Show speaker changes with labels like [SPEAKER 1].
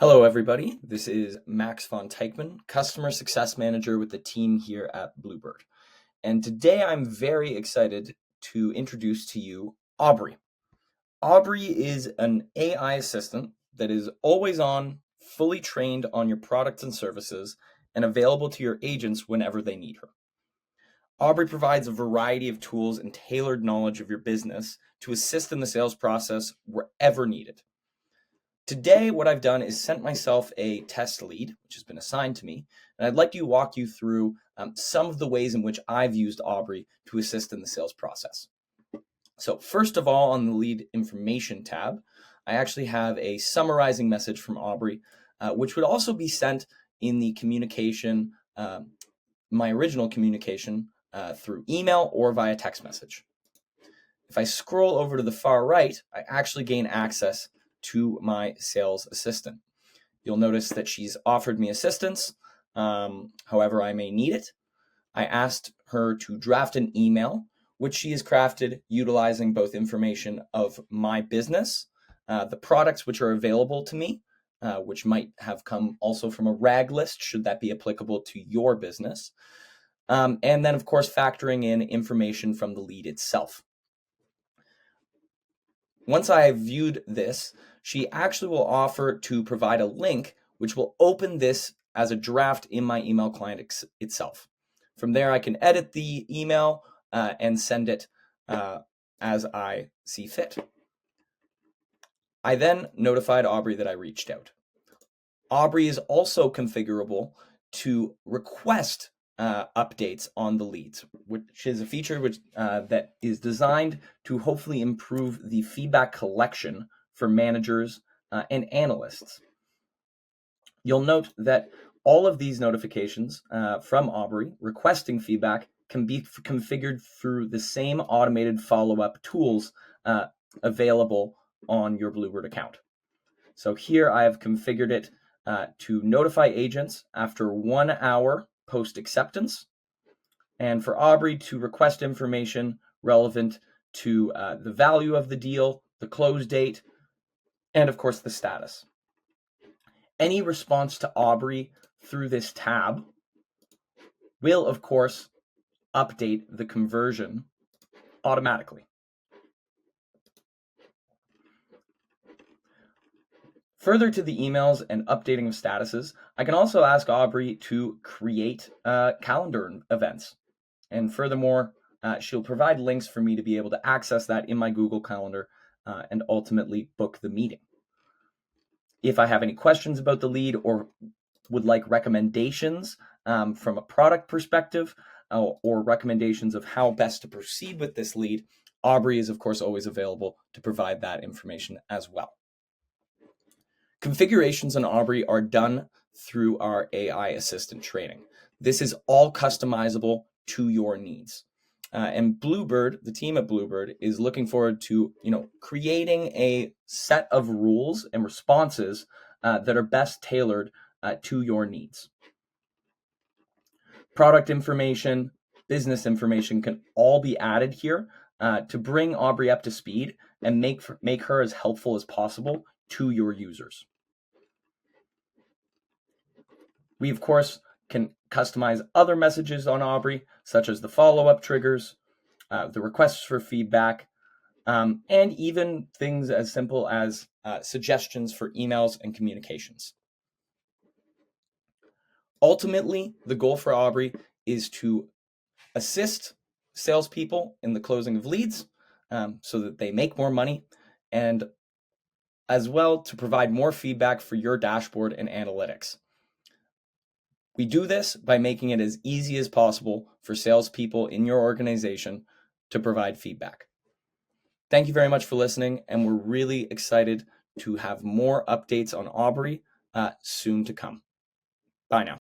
[SPEAKER 1] Hello, everybody. This is Max von Teichman, Customer Success Manager with the team here at Bluebird. And today I'm very excited to introduce to you Aubrey. Aubrey is an AI assistant that is always on, fully trained on your products and services, and available to your agents whenever they need her. Aubrey provides a variety of tools and tailored knowledge of your business to assist in the sales process wherever needed. Today, what I've done is sent myself a test lead, which has been assigned to me, and I'd like to walk you through some of the ways in which I've used Aubrey to assist in the sales process. So first of all, on the lead information tab, I actually have a summarizing message from Aubrey, which would also be sent in the communication, my original communication through email or via text message. If I scroll over to the far right, I actually gain access to my sales assistant. You'll notice that she's offered me assistance, however I may need it. I asked her to draft an email, which she has crafted utilizing both information of my business, the products which are available to me, which might have come also from a rag list, should that be applicable to your business. And then, of course, factoring in information from the lead itself. Once I have viewed this, she actually will offer to provide a link which will open this as a draft in my email client itself. From there, I can edit the email and send it as I see fit. I then notified Aubrey that I reached out. Aubrey is also configurable to request updates on the leads, which is a feature that is designed to hopefully improve the feedback collection for managers and analysts. You'll note that all of these notifications from Aubrey requesting feedback can be configured through the same automated follow-up tools available on your Bluebird account. So here I have configured it to notify agents after 1 hour post-acceptance, and for Aubrey to request information relevant to the value of the deal, the close date, and of course the status. Any response to Aubrey through this tab will, of course, update the conversion automatically. Further to the emails and updating of statuses, I can also ask Aubrey to create calendar events. And furthermore, she'll provide links for me to be able to access that in my Google Calendar and ultimately book the meeting. If I have any questions about the lead or would like recommendations from a product perspective or recommendations of how best to proceed with this lead, Aubrey is, of course, always available to provide that information as well. Configurations on Aubrey are done through our AI assistant training. This is all customizable to your needs. And Bluebird, the team at Bluebird, is looking forward to creating a set of rules and responses that are best tailored to your needs. Product information, business information can all be added here to bring Aubrey up to speed and make her as helpful as possible to your users. We, of course, can customize other messages on Aubrey, such as the follow-up triggers, the requests for feedback, and even things as simple as suggestions for emails and communications. Ultimately, the goal for Aubrey is to assist salespeople in the closing of leads so that they make more money, and as well to provide more feedback for your dashboard and analytics. We do this by making it as easy as possible for salespeople in your organization to provide feedback. Thank you very much for listening, and we're really excited to have more updates on Aubrey soon to come. Bye now.